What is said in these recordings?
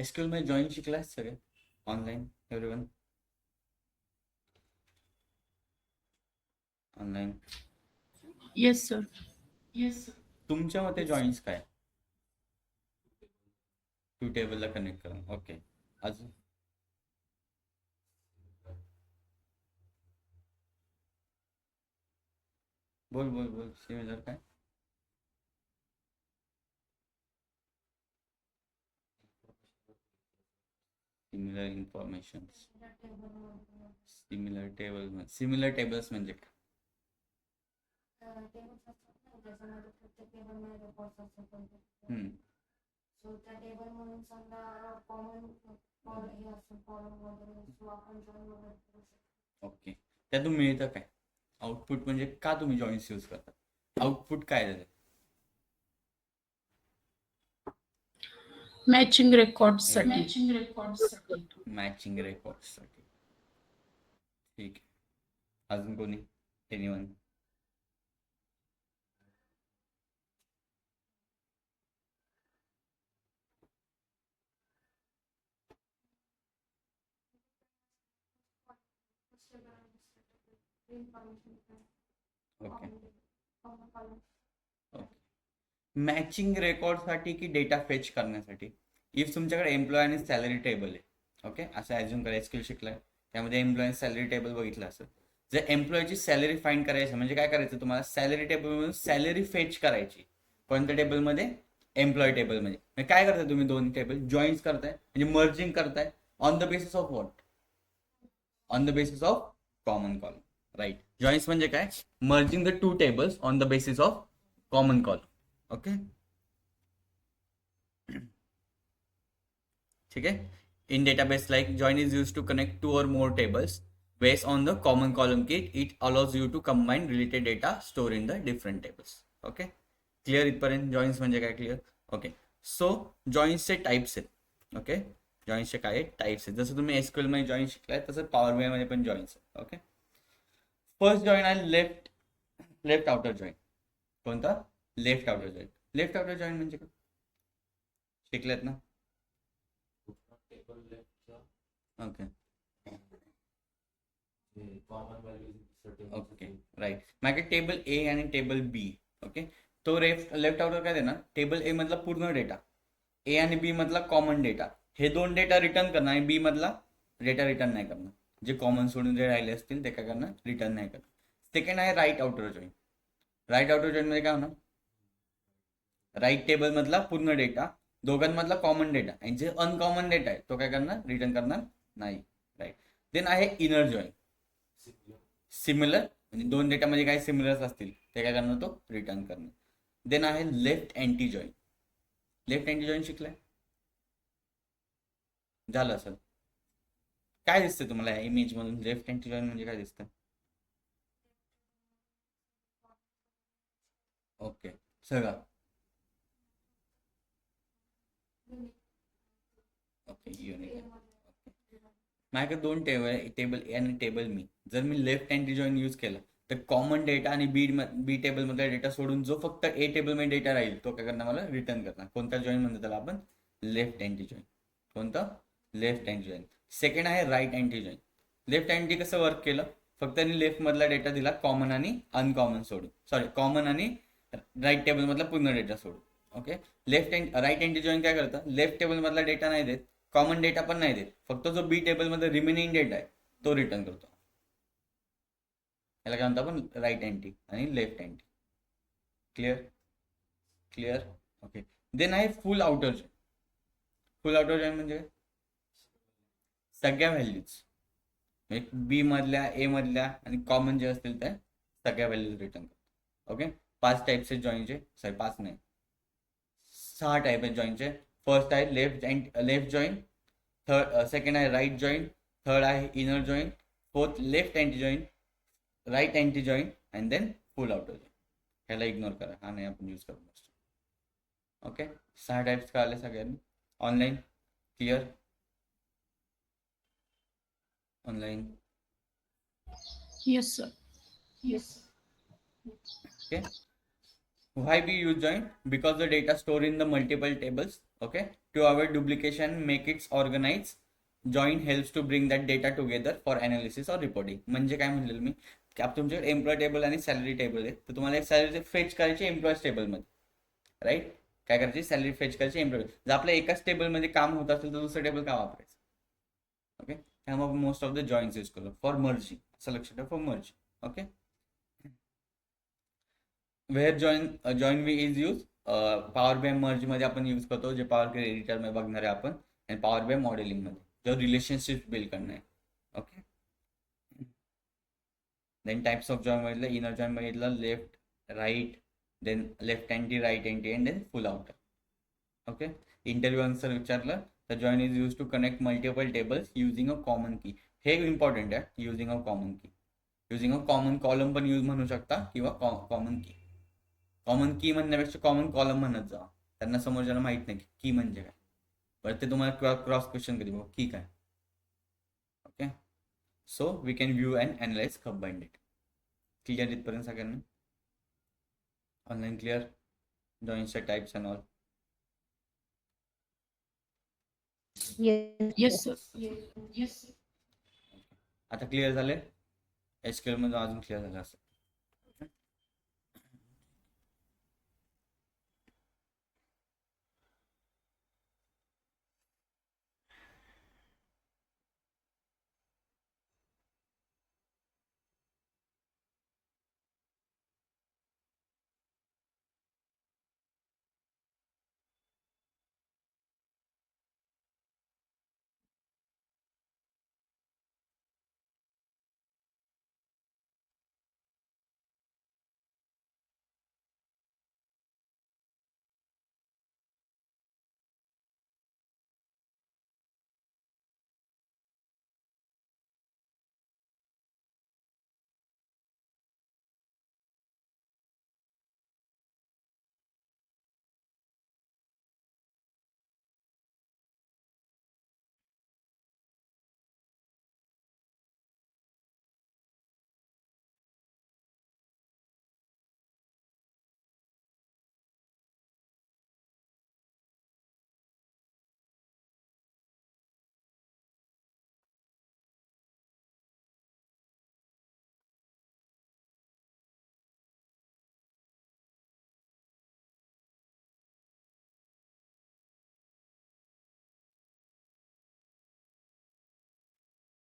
SQL मध्ये join शिकलाय सगळे online everyone online Yes, sir. तुमच्या मते जॉईन्स काय टू टेबलला कनेक्ट करून ओके अजून बोल बोल बोल सिमिलर काय सिमिलर इन्फॉर्मेशन सिमिलर टेबल्स म्हणजे काय हम्म, सो त्या टेबल म्हणून समजा कॉमन कॉल हे असतो कॉलम वगैरे सो आपण जॉईन वगैरे करू शकतो. ओके त्यातून मिळतं काय आउटपुट म्हणजे का तुम्ही जॉईन्स यूज करता आउटपुट काय त्याचं Matching records साठी. मॅचिंग रेकॉर्डसाठी ठीक आहे अजून कोणी एनीवन ओके मॅचिंग रेकॉर्डसाठी की डेटा फेच करण्यासाठी इफ तुमच्याकडे एम्प्लॉय आणि सॅलरी टेबल आहे ओके असं ॲज्युम करा स्किल शिकलाय त्यामध्ये एम्प्लॉय आणि सॅलरी टेबल बघितलं असं जर एम्प्लॉयची सॅलरी फाइंड करायची म्हणजे काय करायचं तुम्हाला सॅलरी टेबलमधून सॅलरी फेच करायची कोणत्या टेबलमध्ये एम्प्लॉय टेबलमध्ये म्हणजे काय करताय तुम्ही दोन टेबल जॉईन्स करताय म्हणजे मर्जिंग करताय on the basis of what on the basis of common column right joins म्हणजे काय merging the two tables on the basis of common column okay ठीक है in database like join is used to connect two or more tables based on the common column key it allows you to combine related data stored in the different tables okay clear इथपर्यंत joins म्हणजे काय clear okay so जॉईन्सचे types आहेत okay जॉईन्सचे काय types आहेत जसं तुम्ही SQL मध्ये join शिकलाय तसं पॉवर बीआय मध्ये पण जॉईन्स आहेत ओके फर्स्ट जॉईन आहे लेफ्ट आउटर जॉईन कोणता लेफ्ट आउटर जॉईन म्हणजे काय शिकलेत ना ओके ओके राईट माझ्याकडे टेबल ए आणि टेबल बी ओके तो लेफ्ट आउटर काय देणार टेबल ए मधला पूर्ण डेटा ए आणि बी मधला कॉमन डेटा हे दोन डेटा रिटर्न करणार आणि बी मधला डेटा रिटर्न नाही करणार जे कॉमन सोडून जे राहिले असतील ते काय करणार रिटर्न नाही करणार सेकंड आहे राईट आउटर जॉईन मध्ये काय होणार राईट टेबल मधला पूर्ण डेटा दोघांमधला कॉमन डेटा आणि जे अनकॉमन डेटा आहे तो काय करणार रिटर्न करणार नाही राईट देन आहे इनर जॉईन सिमिलर म्हणजे दोन डेटामध्ये काय सिमिलर्स असतील ते काय करणार तो रिटर्न करणार देन आहे लेफ्ट अँटी जॉईन शिकलाय झालं असेल काय दिसतं तुम्हाला या इमेज मधून लेफ्ट अँटी जॉईन म्हणजे काय दिसतं ओके सगळं ओके युनिट माझ्याकडे दोन टेबल ए आणि टेबल मी जर मी लेफ्ट अँटी जॉईन यूज केला तर कॉमन डेटा आणि बी टेबल मधला डेटा सोडून जो फक्त ए टेबल मध्ये डेटा राहील तो काय करणार मला रिटर्न करणार कोणता जॉईन म्हणतो त्याला आपण लेफ्ट अँटी जॉईन कोणतं लेफ्ट अँटी जॉईन सेकंड आहे right anti join left anti कसं वर्क केलं फक्त त्यांनी लेफ्ट मधला डेटा दिला कॉमन आणि अनकॉमन सोडून कॉमन आणि राईट टेबल मधला पूर्ण डेटा सोडून ओके राईट अँटी जॉईन काय करतं लेफ्ट टेबल मधला डेटा नाही देत कॉमन डेटा पण नाही देत फक्त जो बी टेबल मध्ये रिमेनिंग डेटा आहे तो रिटर्न करतो याला काय म्हणतो आपण राईट अँटी आणि left anti clear okay then आहे फुल आउटर जॉईन म्हणजे सगळ्या व्हॅल्यूज बी मधल्या ए मधल्या आणि कॉमन जे असतील त्या सगळ्या व्हॅल्यूज रिटर्न करतो ओके 5 टाइप्स आहेत जॉईनचे 5 नाही 6 टाइप आहेत जॉईनचे फर्स्ट आहे लेफ्ट जॉईन सेकंड आहे राईट जॉईन थर्ड आहे inner join fourth left anti join right anti join and then full outer join ह्याला इग्नोर करा हा नाही आपण यूज करत असतो ओके 6 टाइप्स कळाले सगळ्यांनी online clear online Yes, sir. okay why we use join because the data stored in the multiple tables okay. To avoid duplication, make its organize. Join helps to bring that data together for analysis और reporting. म्हणजे काय म्हणलेलं मी की आप तुमच्याकडे employ table आणि salary table आहे, तर तुम्हाला एक सॅलरी फेच करायची एम्प्लॉयज टेबलमध्ये, राईट. काय करायची, सॅलरी फेच करायची एम्प्लॉय. जर आपल्या एकाच टेबलमध्ये काम होत असेल तर दुसरं टेबल का वापरायचं. ओके. त्यामुळे most of the joins use करतो फॉर मर्जिंग. असं लक्षात ठेवा, for merging. Okay. Where join we is use Power BI merge मध्ये आपण यूज करतो, जे पॉवर बीआय एडिटर मध्ये बघणार आहे आपण, आणि पॉवर बीआय मॉडेलिंग मध्ये जो रिलेशनशिप बिल्ड करणार आहे. Okay. Then types of join बघितलं, इनर जॉईन बघितलं, left right, then left anti right anti and then full outer. Okay. Interview answer विचारलं तर join is use to connect multiple tables using a common key. हे important आहे, using a common key. Using a common column पण use म्हणू शकता किंवा common की. Common की म्हणण्यापेक्षा कॉमन कॉलम म्हणत जा, त्यांना समोरच्याला माहित नाही की म्हणजे काय, बरं ते तुम्हाला क्रॉस क्वेश्चन कधी बघ की काय. Okay. So we can view and analyse combined data. Clear इथपर्यंत सगळ्यांना. Online clear. जॉईन्सच्या types and all. Yes, sir. आता क्लिअर झाले. एसक्यूएल मध्ये अजून क्लिअर झालं असं.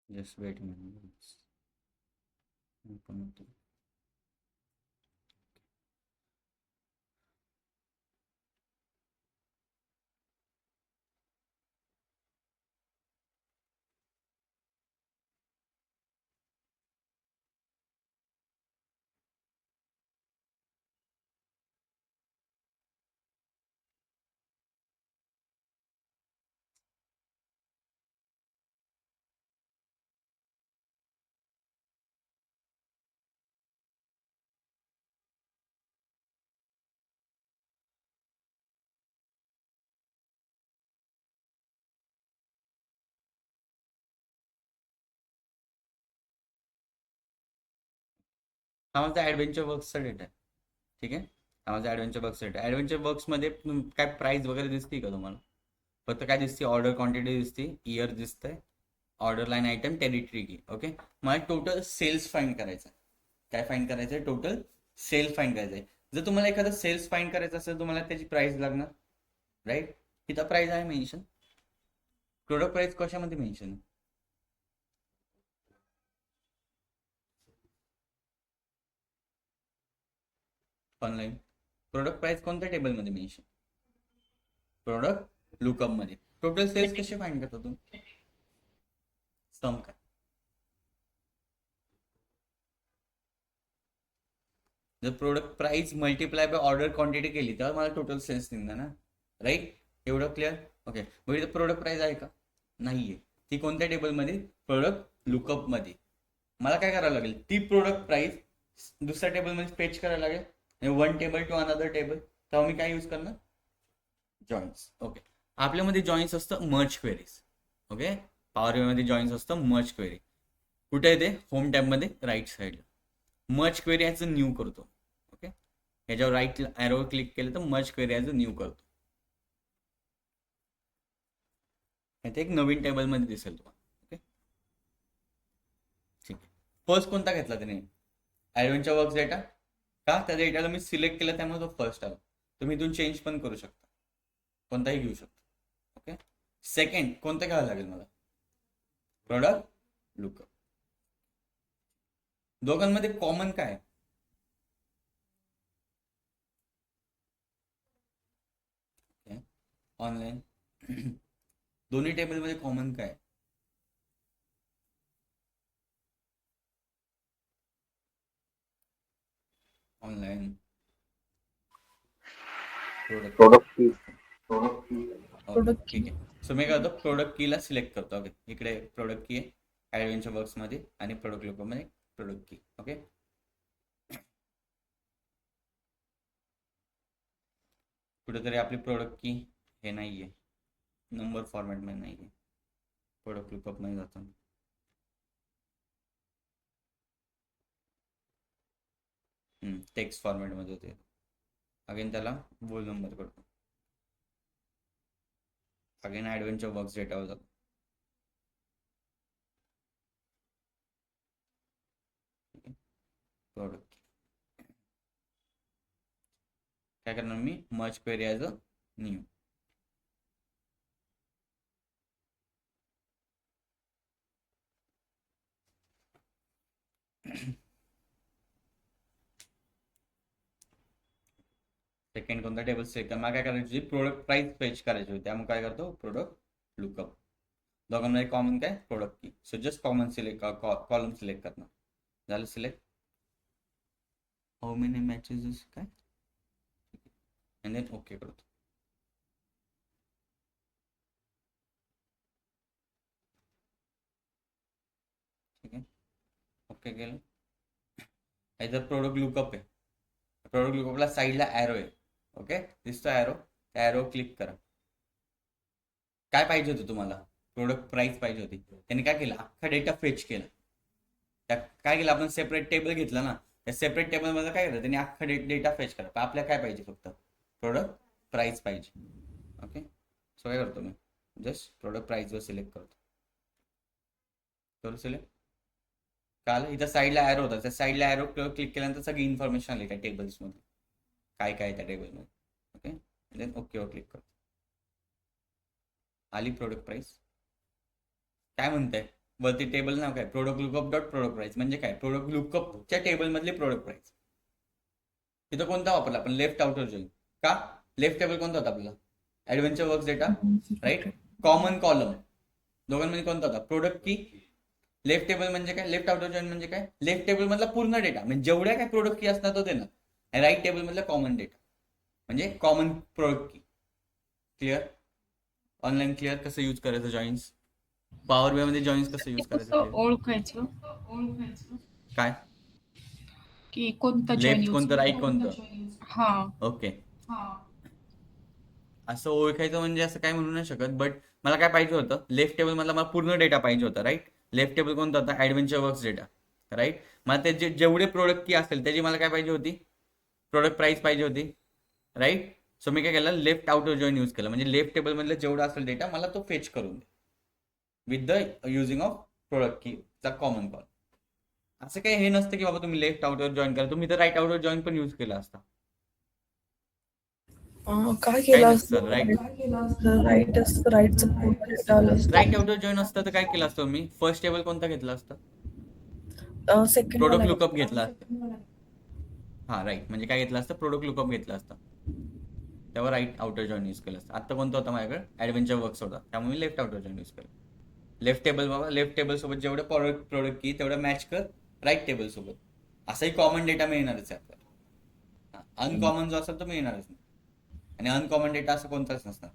Just wait minute. हा माझा ॲडव्हेंचर वर्क्सचा डेटा आहे. ठीक आहे. हा माझा ॲडव्हेंचर वर्क्स डेटा. ॲडव्हेंचर वर्क्समध्ये काय प्राईस वगैरे दिसते का तुम्हाला. फक्त काय दिसते, ऑर्डर क्वांटिटी दिसते, इयर दिसतंय, ऑर्डर लाईन आयटम, टेरिटरी की. ओके. मला टोटल सेल्स फाइंड करायचं आहे. काय फाइंड करायचं आहे, टोटल सेल्स फाइंड करायचं आहे. जर तुम्हाला एखादं सेल्स फाइंड करायचं असेल तुम्हाला त्याची प्राइस लागणार, राईट. तिथं प्राइस आहे मेन्शन. प्रोडक्ट प्राइस कशामध्ये मेन्शन, ऑनलाईन. प्रोडक्ट प्राइस कोणत्या टेबलमध्ये मेन्शन, प्रोडक्ट लुकअप मध्ये. टोटल सेल्स कसे फाइंड करता तुम्ही, सम काय. जर product price multiply by order quantity केली तर मला टोटल सेल्स निघणार ना, राईट. एवढं क्लिअर. ओके. मग इथं प्रोडक्ट प्राइस आहे का, नाहीये. ती कोणत्या टेबलमध्ये, प्रोडक्ट लुकअप मध्ये. मला काय करावं लागेल, ती प्रोडक्ट प्राइस दुसऱ्या टेबलमध्ये फेच करायला लागेल, one table to another table. तेव्हा मी काय यूज करणार, जॉईन्स. ओके. आपल्यामध्ये जॉईन्स असतं मर्ज क्वेरीज. ओके. पॉवर मध्ये जॉईन्स असतं मर्ज क्वेरी. कुठे आहे ते, होम टॅबमध्ये राईट साईडला. Merge query as a new करतो. ओके. याच्यावर राईट ॲरोवर क्लिक केलं तर merge query as a new करतो. ते एक नवीन टेबलमध्ये दिसेल तुम्हाला. ओके, ठीक आहे. फर्स्ट कोणता घेतला त्याने? Adventure works data. का? त्या डेटाला मी सिलेक्ट केलं त्यामुळे तो फर्स्ट आला. तुम्ही इथून चेंज पण करू शकता, कोणताही घेऊ शकता. ओके, सेकंड कोणतं घ्यावं लागेल मला? Product lookup. दोघांमध्ये कॉमन काय आहे? ऑनलाईन दोन्ही टेबलमध्ये कॉमन काय आहे? Online product. प्रोडक्ट की Product ठीक आहे. सो मी काय करतो, प्रोडक्ट कीला सिलेक्ट करतो. ओके, इकडे प्रोडक्ट की आहे ॲडव्हेंचर वर्क्समध्ये आणि प्रोडक्ट लुकअपमध्ये प्रोडक्ट की. ओके, कुठेतरी आपली प्रोडक्ट की हे नाही आहे, नंबर फॉर्मॅटमध्ये नाही आहे, प्रोडक्ट लुकअपमध्ये जातो. टेक्स्ट फॉर्मॅटमध्ये होते. अगेन त्याला बोल नंबर करतो. अगेन ॲडव्हेंचर वर्क्स डेटावर जातो. प्रोडक्ट काय करणार मी? Merge query as a new. Second कोणता टेबल सिलेक्ट कर? मला काय करायची? प्रोडक्ट प्राइस फेच करायची होती, त्यामुळे काय करतो, प्रोडक्ट लुकअप. दोघांमध्ये कॉमन काय? प्रोडक्ट की. So just common select, column select करणार. झालं सिलेक्ट. हाऊ मेनी मॅचेस काय, अँड देन ओके करतो. ठीक आहे, ओके केलं. इथं प्रोडक्ट लुकअप आहे. प्रोडक्ट लुकअपला साईडला ॲरो आहे. ओके, दिसतो ॲरो, त्या ॲरो क्लिक करा. काय पाहिजे होतं तुम्हाला? प्रोडक्ट प्राइस पाहिजे होती. त्यांनी काय केलं? अख्खा डेटा फेच केला. त्या काय केलं? आपण सेपरेट टेबल घेतला ना, त्या सेपरेट टेबलमध्ये काय केलं त्यांनी? अख्खा डेटा फेच करा. पण आपल्याला काय पाहिजे? फक्त प्रोडक्ट प्राइस पाहिजे. ओके, सो काय करतो मी? जस्ट प्रोडक्ट प्राइसवर सिलेक्ट करतो. करू सिलेक्ट. काल इथं साईडला ॲरो होता, त्या साईडला ॲरो क्लिक केल्यानंतर सगळी इन्फॉर्मेशन आली त्या टेबल्समध्ये, काय काय त्या टेबलमध्ये. ओके, देन ओकेवर क्लिक करतो. आली प्रोडक्ट प्राइस. काय म्हणताय वरती? टेबल नाव काय? Product lookup dot product price. म्हणजे काय? प्रोडक्ट लुकअपच्या टेबलमधली प्रोडक्ट प्राइस. तिथं कोणता वापरला आपण? Left outer join. का? लेफ्ट टेबल कोणता होता आपला? Adventure works data, right. Common column दोघांमध्ये कोणता होता? प्रोडक्ट की. लेफ्ट टेबल म्हणजे काय? लेफ्ट आउटर जॉईन म्हणजे काय? लेफ्ट टेबल मधला पूर्ण डेटा, म्हणजे जेवढ्या काय प्रोडक्ट की असणार तो देणार. आणि राईट टेबल मधला कॉमन डेटा म्हणजे कॉमन प्रोडक्ट की. क्लिअर? Online clear? कसं यूज करायचं जॉईन्स? पॉवर बी मध्ये जॉईन्स कसं यूज करायचं? कसं clear? ओळखायचं काय? की कोणता जॉईन लेफ्ट यूज कोणतं, राईट कोणतं? हा ओके, असं ओळखायचं म्हणजे असं काय म्हणू नाही शकत, बट मला काय पाहिजे होतं? लेफ्ट टेबल मधला मला पूर्ण डेटा पाहिजे होता, राईट. लेफ्ट टेबल कोणता होता? Adventure works data, right. मला त्याचे जेवढे प्रोडक्ट की असेल त्याची मला काय पाहिजे होती? प्रोडक्ट प्राइस पाहिजे होती, राईट. सो मी काय केलं? लेफ्ट आउटर जॉईन यूज केलं, म्हणजे लेफ्ट टेबल मधलं जेवढा असेल डेटा मला तो फेच करून दे with the using of product key चा कॉमन कॉल. असं काही हे नसतं की बाबा तुम्ही लेफ्ट आउटर जॉईन करा, तुम्ही तर राईट आउटर जॉईन पण यूज केला असता. काय काय केलं नसतं, राईट. राईटचं पूर्ण डेटा आलं राईट आउटर जॉईन असतं तर काय केलं असतं मी? फर्स्ट टेबल कोणता घेतला असतं? सेकंड प्रोडक्ट लुकअप घेतला असतं. हा, राईट. म्हणजे काय घेतलं असतं? प्रोडक्ट लुकअप घेतला असतं, तेव्हा राईट आउटर जॉईन यूज केलं असतं. आता कोणता होता माझ्याकडे? ॲडव्हेंचर वर्क्स होता, त्यामुळे मी लेफ्ट आउटर जॉईन यूज केलं. लेफ्ट टेबल बाबा, लेफ्ट टेबल सोबत जेवढं प्रोडक्ट की तेवढं मॅच कर राईट टेबल सोबत. असाही कॉमन डेटा मिळणारच आहे आपल्याला. अनकॉमन जो असेल तो मिळणारच नाही, आणि अनकॉमन डेटा असं कोणताच नसणार.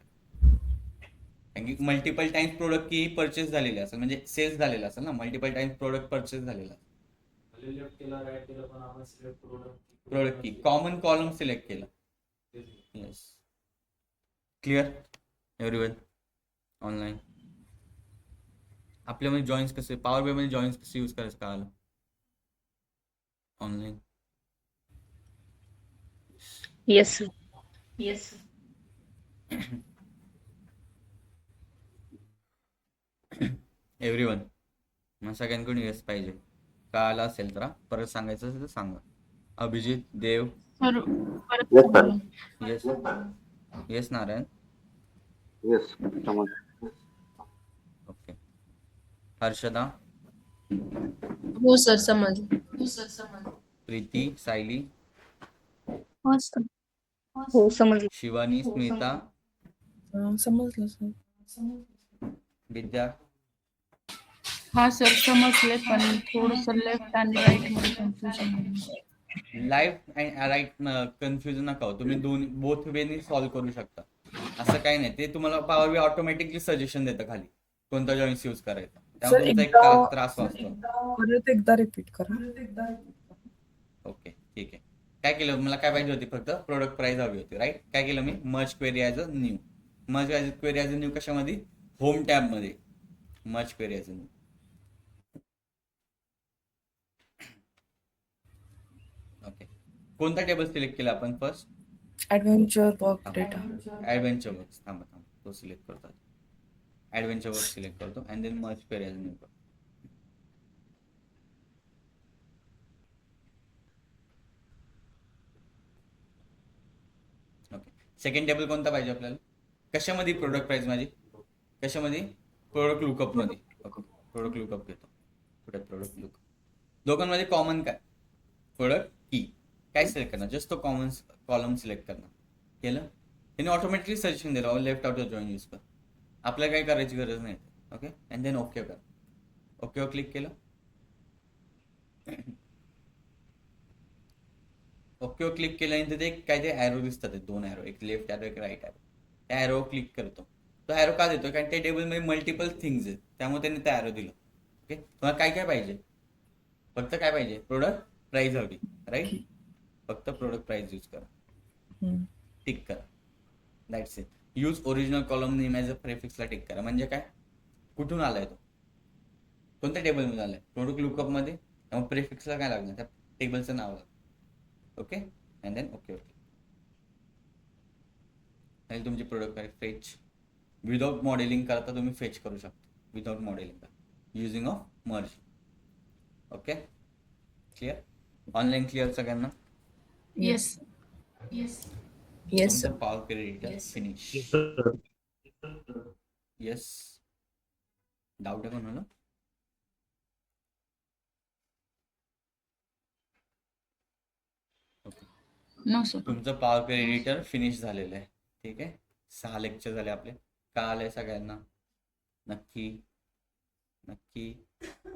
कारण की मल्टिपल टाइम्स प्रोडक्ट की परचेस झालेले असेल, म्हणजे सेल्स झालेला असेल ना, मल्टिपल टाइम्स प्रोडक्ट परचेस झालेला. प्रोडक्ट की कॉमन कॉलम सिलेक्ट केला. Yes, clear everyone? ऑनलाईन आपल्यामध्ये जॉईन्स कसे, पॉवर बी मध्ये जॉईन्स कसे यूज करायचं का आलं? Online Yes, sir. एव्हरीवन. मग सगळ्यांकडून येस पाहिजे. कळालं असेल तर परत सांगायचं असेल तर सांगा. अभिजित, देव. सर परत येस सर. सांगा. येस. येस नारायण. येस समज. ओके. हर्षदा, हो सर समजलं. प्रीती, सायली, हो सर. हो समजलं. शिवानी, स्मिता, समजलं सर. विद्या. हा सर समजले पण थोडस लेफ्ट आणि राईट मध्ये confusion. Life and right confusion नका हो. तुम्ही बोथ वेनी सॉल्व्ह करू शकता. असं काही नाही. ते तुम्हाला पॉवर बी ऑटोमॅटिकली सजेशन देतं खाली कोणता जॉईन्स यूज करायचा. सर त्यामुळे तुमचा एक एकदा त्रास वाचतो. परत एकदा रिपीट करा. ओके ठीक आहे. काय केलं, मला काय पाहिजे होती, फक्त प्रोडक्ट प्राइस हवी होती, राईट. काय केलं मी, merge query as a new. Merge query as a new कशामध्ये, होम टॅब मध्ये. Merge query as a new. Okay. कोणता टेबल सिलेक्ट केला आपण first. Adventure work data. Adventure works. थांबा तो सिलेक्ट करतो. ॲडव्हेंचर वर्क सिलेक्ट करतो and then merge query as a new करतो. ओके. सेकंड टेबल कोणता पाहिजे आपल्याला, कशामध्ये, प्रोडक्ट प्राइस माझी कशामध्ये, प्रोडक्ट लुकअप मध्ये. ओके. प्रोडक्ट लुकअप घेतो. कुठे प्रोडक्ट लुकअप. दोघांमध्ये कॉमन काय, प्रोडक्ट की. काय सिलेक्ट करणार, जस्ट तो कॉमन कॉलम सिलेक्ट करणार. केलं, त्याने ऑटोमॅटिकली सजेशन दिलं लेफ्ट आउट जॉईन यूज कर. आपल्याला काही करायची गरज नाही. ओके. अँड देन ओके कर. ओकेवर क्लिक केलं. ओकेवर क्लिक केल्यानंतर ते काय ते ॲरो दिसतात, दोन ॲरो, एक लेफ्ट ॲरो एक राईट ॲरो. त्या ॲरो क्लिक करतो. तो ॲरो का देतो, कारण त्या टेबलमध्ये मल्टिपल थिंग्स आहेत, त्यामुळे त्यांनी त्या ॲरो दिलं. ओके. तुम्हाला काय काय पाहिजे, फक्त काय पाहिजे, प्रोडक्ट प्राइस हवी, राईट. फक्त प्रोडक्ट प्राइस यूज करा, टिक करा, that's it. Use original column name as a प्रेफिक्सला टिक करा. म्हणजे काय, कुठून आलाय तो, कोणत्या टेबलमध्ये आलाय, प्रोडक्ट लुकअपमध्ये. त्यामुळे प्रेफिक्सला काय लागणार, त्या टेबलचं नाव लागतं. Okay. And then okay okay. आणि तुमची प्रोडक्ट आहे फेच. विदाउट मॉडेलिंग करता तुम्ही फेच करू शकता, विदाउट मॉडेलिंग करा, using of merge. Okay. Clear, online clear सगळ्यांना. येस. येस तुमचं power creditor finish. Yes. Doubt आहे कोणाला. No sir. तुमचं पॉवर क्वेरी एडिटर फिनिश झालेलं आहे. ठीक आहे. 6 लेक्चर झाले आपले. का आलंय सगळ्यांना, नक्की नक्की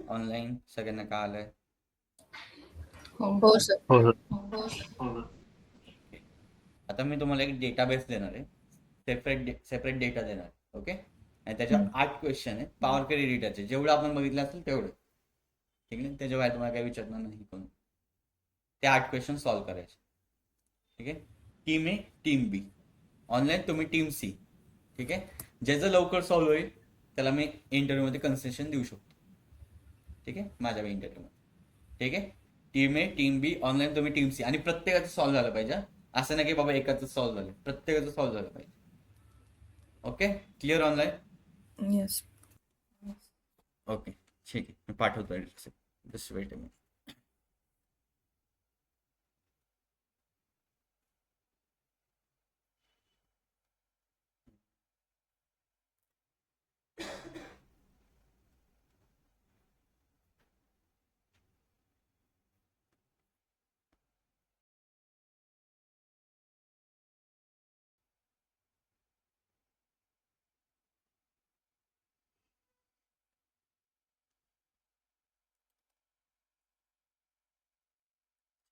ऑनलाईन सगळ्यांना का आलंय. हो सर. आता मी तुम्हाला एक डेटाबेस देणार आहे, सेपरेट डेटा देणार आहे. ओके. आणि त्याच्यावर 8 क्वेश्चन आहे पॉवर क्वेरी एडिटरचे, जेवढं आपण बघितलं असेल तेवढं. ठीक आहे. त्याच्या बाहेर तुम्हाला काही विचारणार नाही कोण. ते 8 क्वेश्चन सॉल्व्ह करायचे. ठीक आहे. टीम ए, टीम बी. ऑनलाईन तुम्ही टीम सी. ठीक आहे. ज्याचं लवकर सॉल्व्ह होईल त्याला मी इंटरव्ह्यूमध्ये कन्सेशन देऊ शकतो. ठीक आहे, माझ्या इंटरव्ह्यूमध्ये. ठीक आहे. टीम ए, टीम बी, ऑनलाईन तुम्ही टीम सी. आणि प्रत्येकाचं सॉल्व्ह झालं पाहिजे. असं नाही की बाबा एकाचं सॉल्व्ह झालं, प्रत्येकाचं सॉल्व्ह झालं पाहिजे. Okay. Clear online. Yes. Okay ठीक आहे, मी पाठवतो address. Just weight a minute.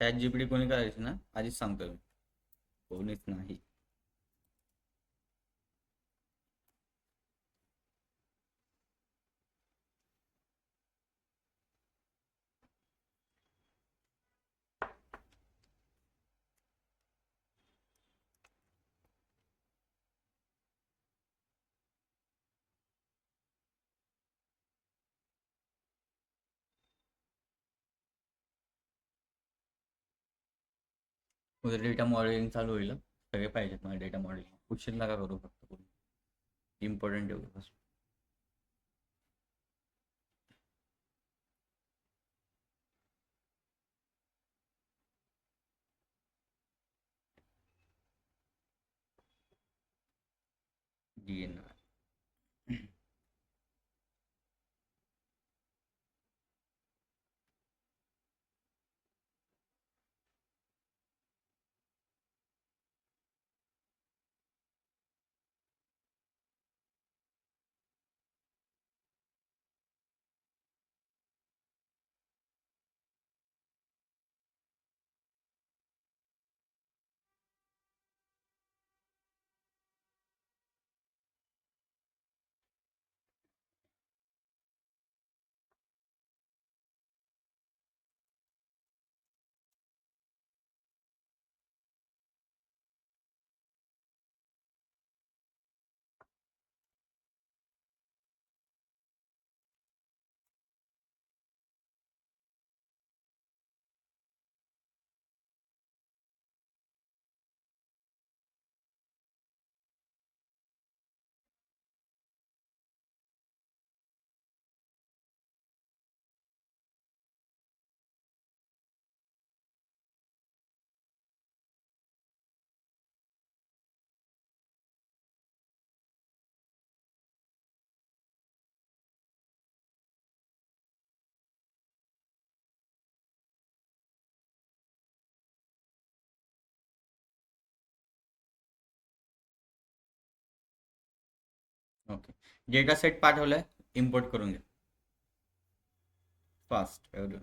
Chat GPT कोणी करायची ना, आधीच सांगतो मी, कोणीच नाही. उद्या डेटा मॉडेलिंग चालू होईल. सगळे पाहिजेत मला डेटा मॉडेलिंग. उशीर नका करू, फक्त इम्पॉर्टंट एवढं. येणार. ओके, डेटा सेट पाठवलाय, इम्पोर्ट करून घ्या फास्ट. एवढं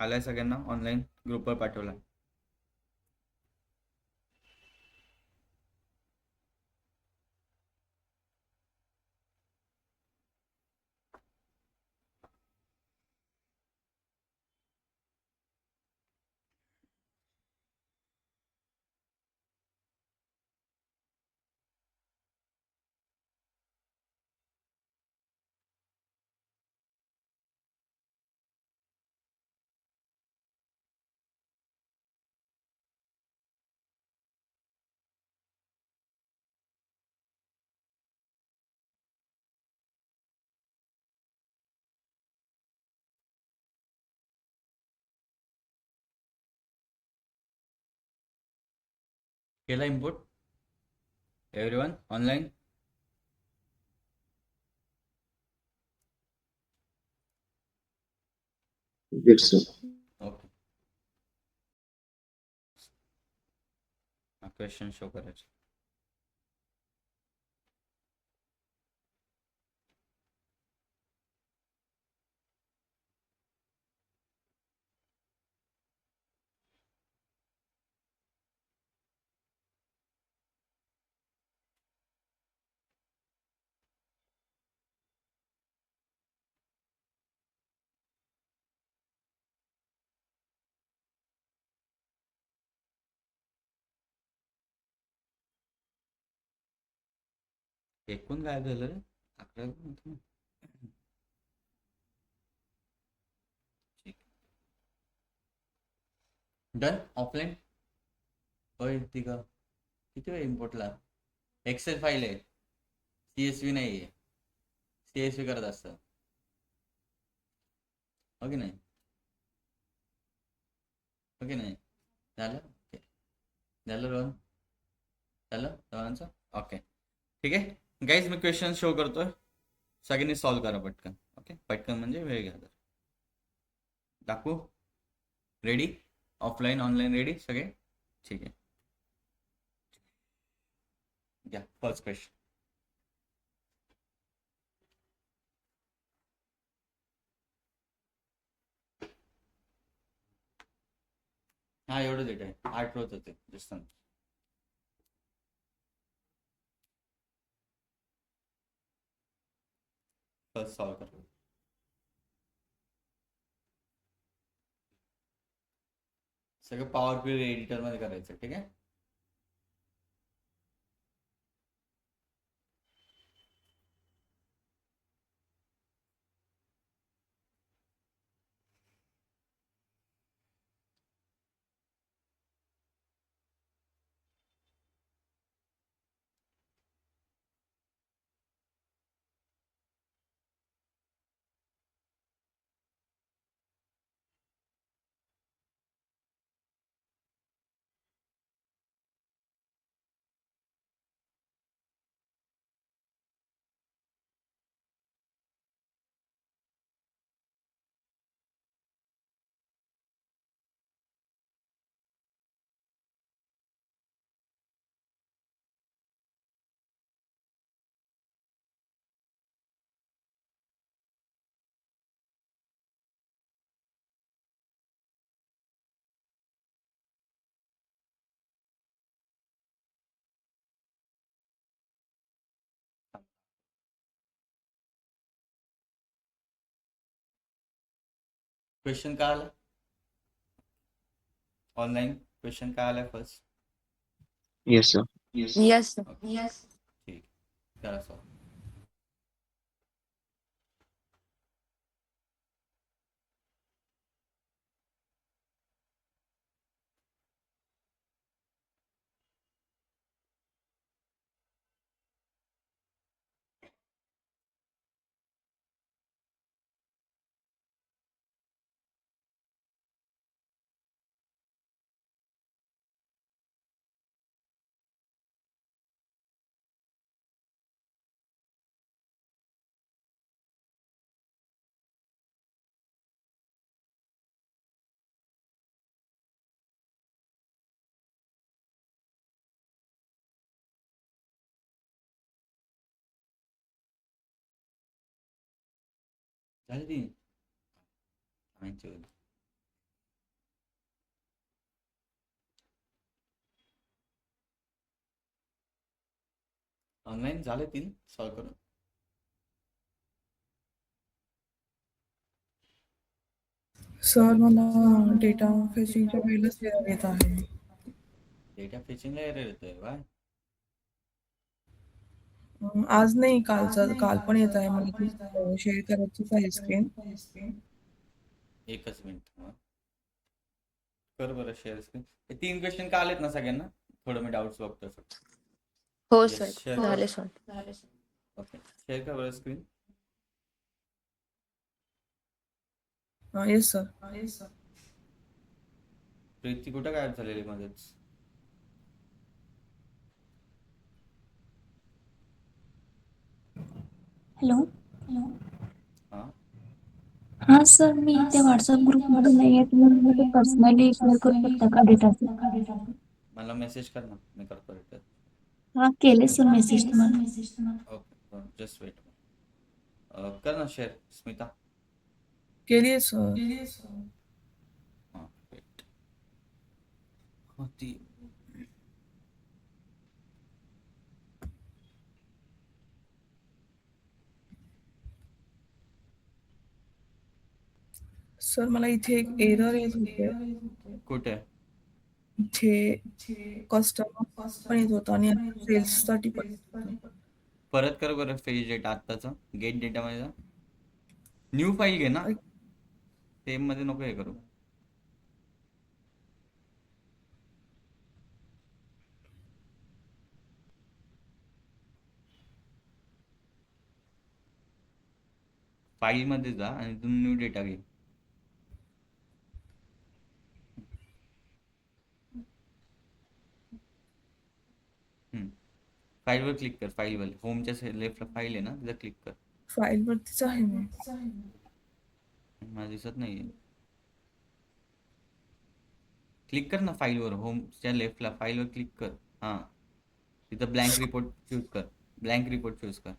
आलाय सगळ्यांना, ऑनलाईन ग्रुपवर पाठवला. केला import everyone online? Yes, sir. Okay, question show करायचे. एकूण काय झालं रे? 11. Done offline. होय ती का किती वेळ इम्पोर्टला? एक्सेल फाईल आहे, CSV नाही आहे. CSV करत असतं, हो की नाही? हो की नाही? झालं ओके, झालं रोहन, झालं रोहनचं. ओके ठीक आहे गाईज, मी क्वेश्चन शो करतोय, सगळ्यांनी सॉल्व करा पटकन. ओके, पटकन म्हणजे वेळ घ्या. दाखवू? रेडी? ऑफलाईन ऑनलाईन रेडी सगळे? ठीक आहे, घ्या फर्स्ट क्वेश्चन. हा एवढं डेटा आहे, 8 रोज होते डिस्टन्स. फर्स्ट सॉल्व करा. सगळं पॉवर क्वेरी एडिटर मध्ये करायचं, ठीक आहे. क्वेश्चन काय आला ऑनलाईन क्वेश्चन काय आला first Yes, sir. Yes, sir. ठीक करा सॉल्व झाली ती ऑनलाईन झाले 3 सॉल्व करून सर मला डेटा फेचिंगच्या वेळेलाच एरर येत आहे. डेटा फेचिंगला एरर येतोय बाय आज नाही काल पण येत आहे. मला ती शेअर करायचीच आहे स्क्रीन. एकच मिनिट कर बरं शेअर स्क्रीन हे 3 क्वेश्चन का आलेत ना सगळ्यांना थोडं मी डाऊट्स बघतोय फक्त हो Yes, सर share करा. झाले सॉल्व. ओके शेअर कर बरं स्क्रीन येस सर. प्रीती कुठं गायब झालेली मध्येच हॅलो हा हा सर मी त्या व्हॉट्सअप ग्रुपमध्ये नाही आहे तुम्ही मला पर्सनली शेअर करू शकता का डेटा मला मेसेज कर ना मी करतो रिटर्न हा केले सर मेसेज तुम्हाला ओके जस्ट वेट कर ना शेअर स्मिता केली सर. हां वेट होती सर मला इथे एक एरर येत होते. कुठे इथे कस्टमर पण येत होता आणि सेल्स साठी पण येत होतं. परत कर बरं फेज डेटा आत्ताचं गेट डेटामध्ये जा न्यू फाईल घे ना सेम मध्ये नको हे करू फाईल मध्ये जा आणि तू न्यू डेटा घे फाईलवर क्लिक कर फाईलवर होमच्या लेफ्टला फाईल आहे ना तिथं क्लिक कर फाईल वरतीच आहे मी. मला दिसत नाहीये क्लिक कर ना फाईलवर होमच्या लेफ्टला फाईलवर क्लिक कर हां तिथं ब्लँक रिपोर्ट चूज कर ब्लँक रिपोर्ट चूज कर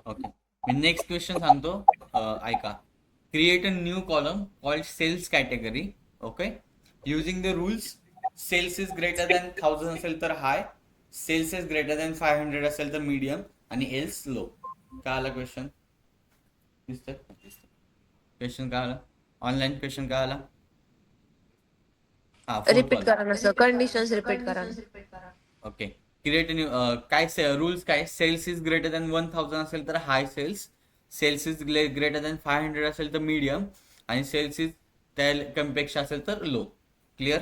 ओके मी नेक्स्ट क्वेश्चन सांगतो ऐका create a new column called sales category okay using the rules sales is greater than 1000 असेल तर high sales is greater than 500 असेल तर मीडियम आणि एल्स लो काय आला क्वेश्चन दिसतंय क्वेश्चन काय आला ऑनलाईन क्वेश्चन काय आला हा रिपीट करा ना सर कंडिशन्स रिपीट करा ना. ओके क्रिएट न्यू काय रूल्स काय सेल्स इज ग्रेटर दॅन 1000 असेल तर high sales is greater than 500 असेल तर मीडियम आणि सेल्स इज त्या कमीपेक्षा असेल तर लो क्लिअर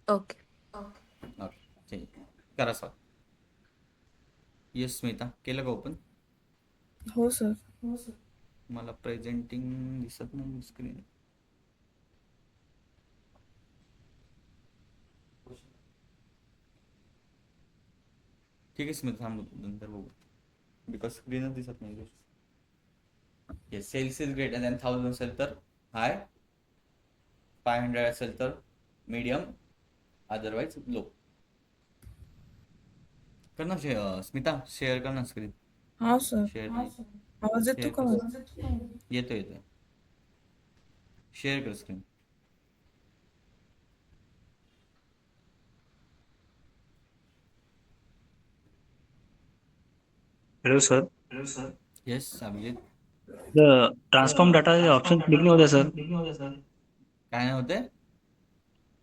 ओके ओके ठीक करा सर येस स्मिता केलं का ओपन हो सर. मला प्रेझेंटिंग दिसत नाही स्क्रीन ठीक आहे स्मिता थांब नंतर बघू बिकॉज स्क्रीनच दिसत नाही yes sales is greater than 1000 असेल तर हाय 500 असेल तर मीडियम अदरवाइज लो कर ना स्मिता शेअर कर ना स्क्रीन हा सर. शेअर आवाज येतो शेअर का? कर. येतो येतो. शेअर कर screen. Hello sir. Yes Abhijit. Transform data option click नाही होत आहे सर. काय नाही होते?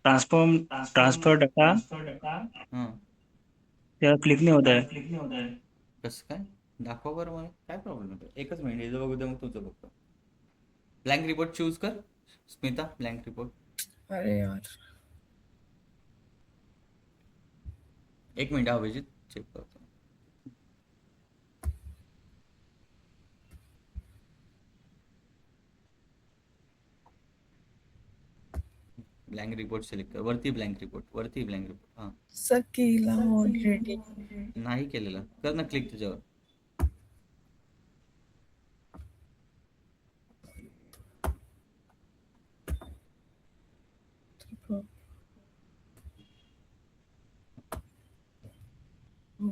ट्रान्सफर डाटा हां. त्याला क्लिक नाही होत आहे. कसं काय? दाखव बरं मला काय प्रॉब्लेम होतो. एकच मिनिट हे बघू दे मग तुझं बघतो. ब्लँक रिपोर्ट चूज कर स्मिता. Blank report. अरे यार. एक मिनिट अभिजित चेक करतो. ब्लँक रिपोर्ट सिलेक्ट कर. वरती ब्लँक रिपोर्ट. हां. सर केला ऑलरेडी. नाही केलेलं कर ना क्लिक त्याच्यावर.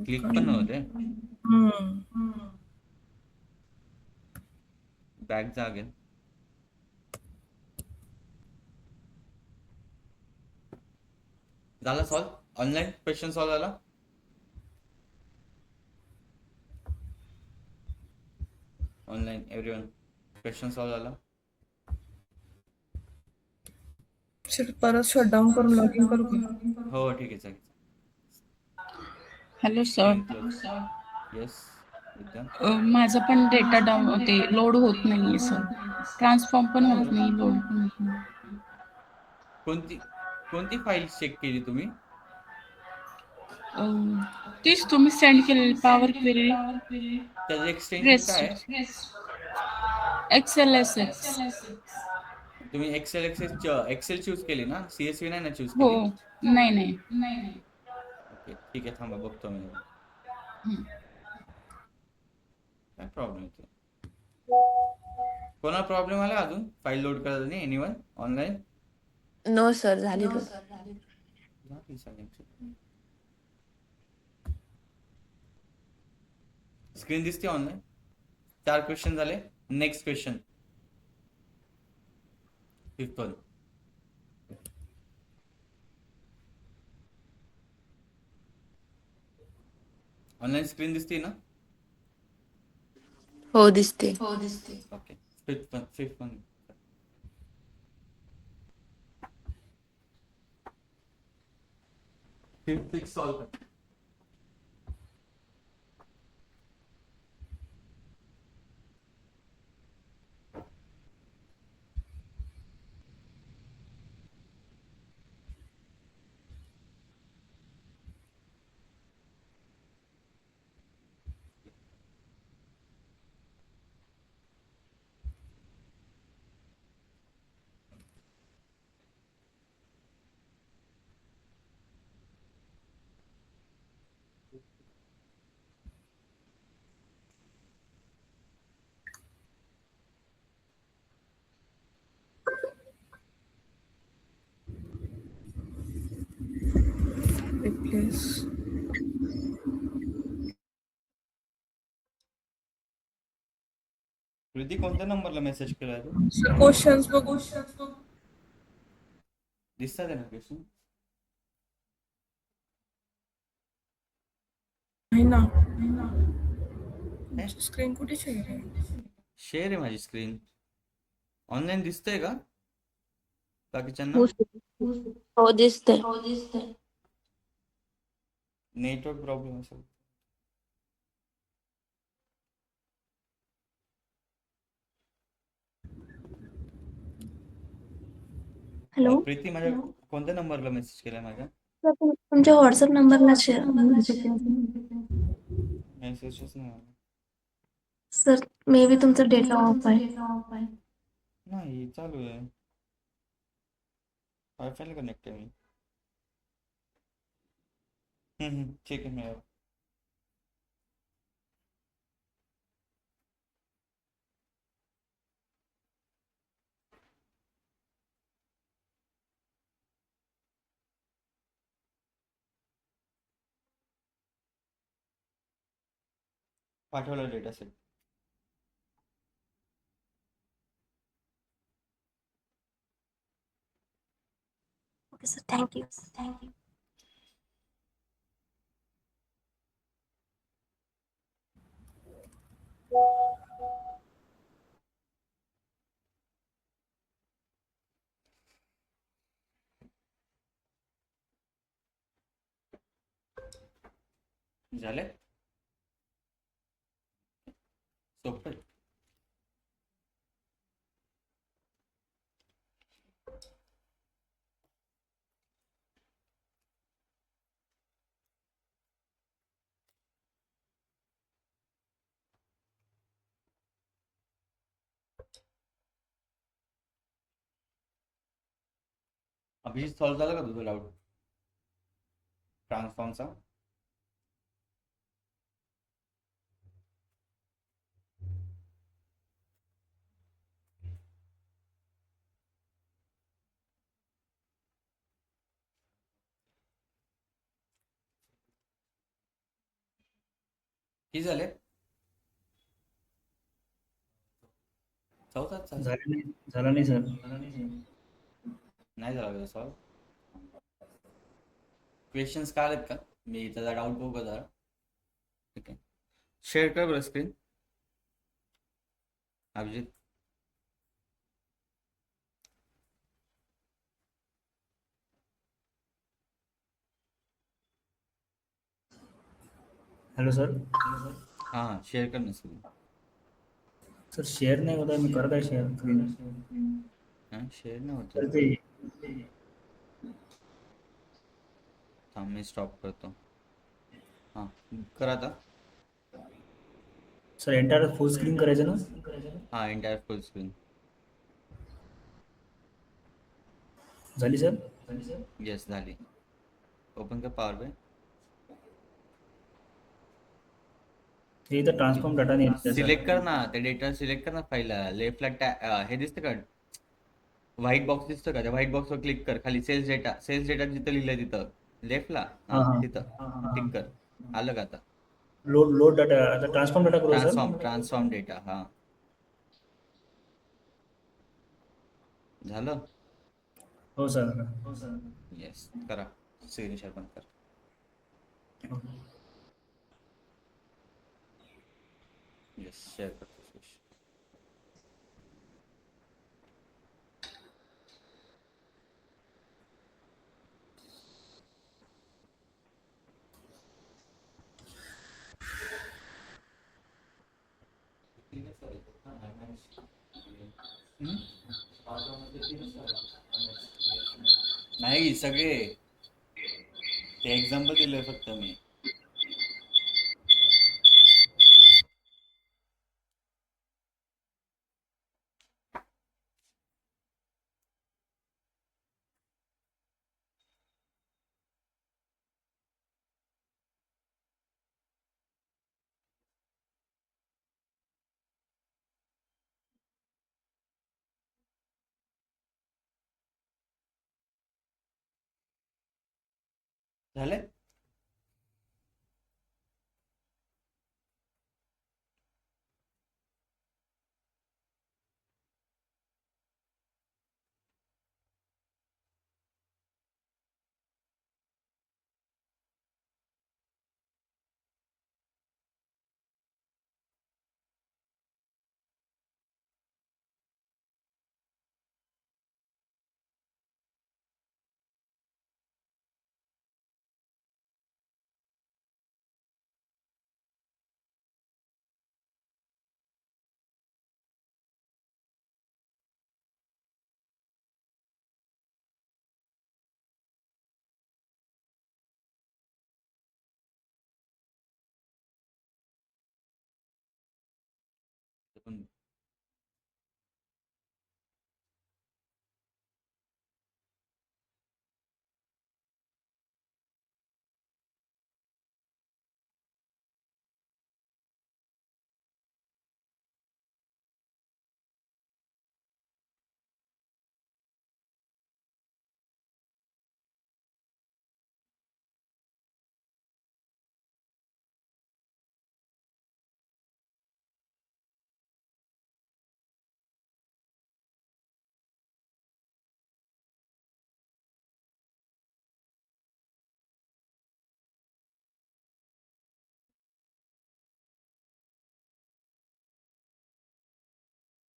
क्लिक पण नव्हते. बॅक जा अगेन. झाला सॉल्व. ऑनलाईन क्वेश्चन सॉल्व झाला. ऑनलाईन एव्हरीवन क्वेश्चन सॉल्व झाला. सर परत शटडाऊन करून लॉग इन करू का? हो ठीक आहे चालेल. Hello sir. येस विद्या. माझा पण डेटा डाऊन ते लोड होत नाहीये सर. ट्रान्सफॉर्म पण होत नाही, लोड पण होत नाही. कोणती कोणती फाईल चेक केली तुम्ही? तीच तुम्ही सेंड केलेली पॉवर क्वेरी. त्याचं एक्सटेन्शन काय रेस्ट. आहे? XLSX. तुम्ही एक्सेल चूज केली ना? CSV नाही ना चूज हो. केली? नाही नाही. ओके ठीक आहे थांबा बघतो मी. काय प्रॉब्लेम येतो? कोणाला प्रॉब्लेम आला अजून फाईल लोड करत नाही? Anyone online? नो सर, झाली लोड. स्क्रीन दिसते ऑनलाईन. 4 क्वेश्चन झाले. Next question 5th one. Online screen दिसते ना? हो, दिसते. Okay. 5th one. Fifth solve कर. रिप्लेस. कृती कोणत्या नंबरला मेसेज केलाय तू? सर क्वेश्चन्स बघू. दिसतात आहे ना क्वेश्चन? आहे ना. काय? स्क्रीन कुठे शेअर आहे? शेअर आहे माझी स्क्रीन. ऑनलाईन दिसतंय का बाकीच्यांना? हो, दिसते. नेटवर्क प्रॉब्लेम असेल. हॅलो प्रीती माझ्या कोणत्या नंबरला मेसेज केलाय माझ्या? सर, तुमच्या व्हॉट्सअप नंबरला शेअर. मेसेजच नाही आला. सर, मे बी तुमचा डेटा ऑफ आहे. नाही चालू आहे. वायफायला कनेक्ट आहे मी. ठीक आहे मिळालं. पाठवलं data set. Okay sir, thank you. झाले सोपं. अभिजित सॉल्व झाला का तुझा डाऊट ट्रान्सफॉर्मचा? किती झाले? चौथाच चालू. झाला नाही सर. नाही झाला का सॉल्व? क्वेश्चन्स काय आलेत का? मी त्याचा डाऊट बघू का जरा. ठीक आहे, शेअर कर बरं स्क्रीन अभिजित. Hello sir. हां शेअर कर ना स्क्रीन. सर शेअर नाही होत आहे, मी करत आहे शेअर. हां शेअर नाही होत. तर ते थांब मी स्टॉप करतो. हां कर आता. सर एंटायर फुल स्क्रीन करायचं ना? हां एंटायर फुल स्क्रीन. झाली सर? येस झाली. ओपन कर पॉवर पॉईंट. ते इथं ट्रान्सफॉर्म डाटा नाही येत सिलेक्ट कर ना ते डेटा, सिलेक्ट कर ना फाईलला. लेफ्टला हे दिसतं का, व्हाईट बॉक्स दिसतं का? त्या व्हाईट बॉक्सवर क्लिक कर. खाली सेल्स डेटा जिथं लिहिलंय तिथं लेफ्टला, हां हां तिथं टिक कर. आलं का आता? Load data. आता ट्रान्सफॉर्म डाटा करू सर. Transform data. हां झालं. हो सर. येस करा. स्क्रीन शेअर पण कर. येस शेअर करतो. नाही सगळे, ते एक्झाम्पल दिलंय फक्त मी. झाले.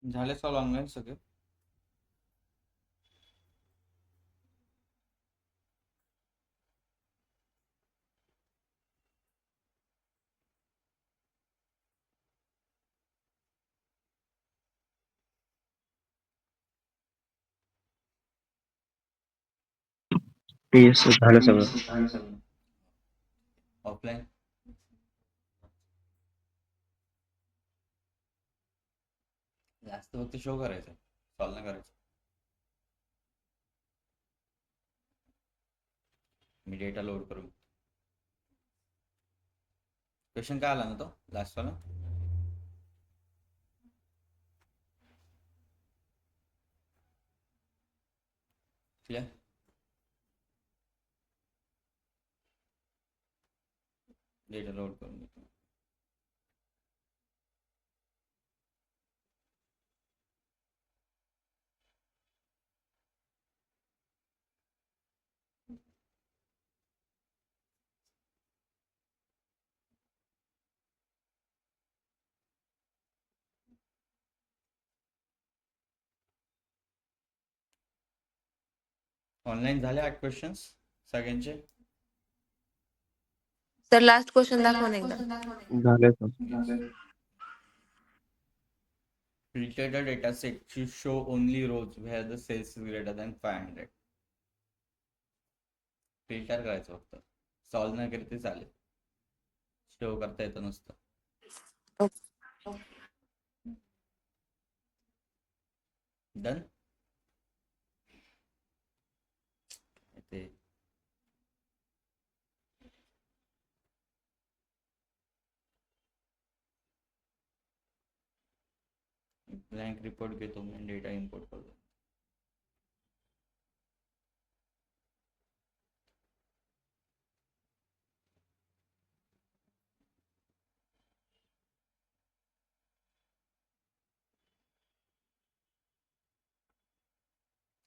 झाले सॉल्व ऑनलाईन सगळे? येस सर झालं सगळं. ऑफलाईन? जास्त फक्त शो करायचं, सॉल्व नाही करायचं. मी डेटा लोड करू. क्वेश्चन काय आला ना तो लास्ट वाला? क्लियर? डेटा लोड करून देतो. ऑनलाईन झाले 8 क्वेश्चन्स सगळ्यांचे? सर लास्ट क्वेश्चन दाखवा ना एकदा. झालं sir. Filter the data set to show only rows where the sales is greater than 500. Filter करायचं फक्त, सॉल्व नाही केलं ते चालेल, शो करता येतं नसतं. डन. ते ब्लँक रिपोर्ट घेतो मी, डेटा इम्पोर्ट करतो.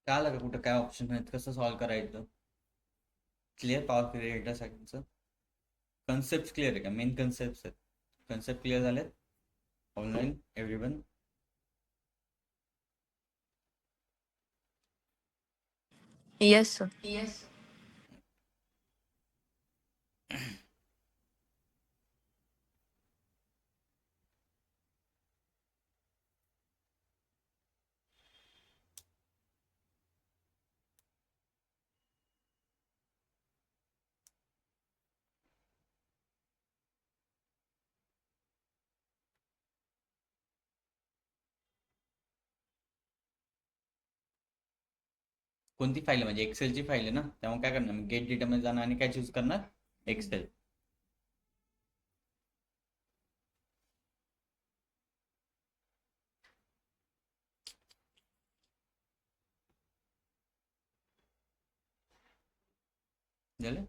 काय आलं का कुठं काय ऑप्शन आहेत, कसं सॉल्व करायचं? क्लिअर पॉवर क्लिअर डेटा सगळ्यांचं? कन्सेप्ट क्लिअर आहे का? मेन कन्सेप्ट आहेत, कन्सेप्ट क्लिअर झालेत ऑनलाईन एव्हरीवन? Yes sir. कोणती फाईल आहे? म्हणजे एक्सेलची फाईल आहे ना, त्यामुळे काय करणार, गेट डेटामध्ये जाणार आणि काय चूज करणार, एक्सेल. झालं?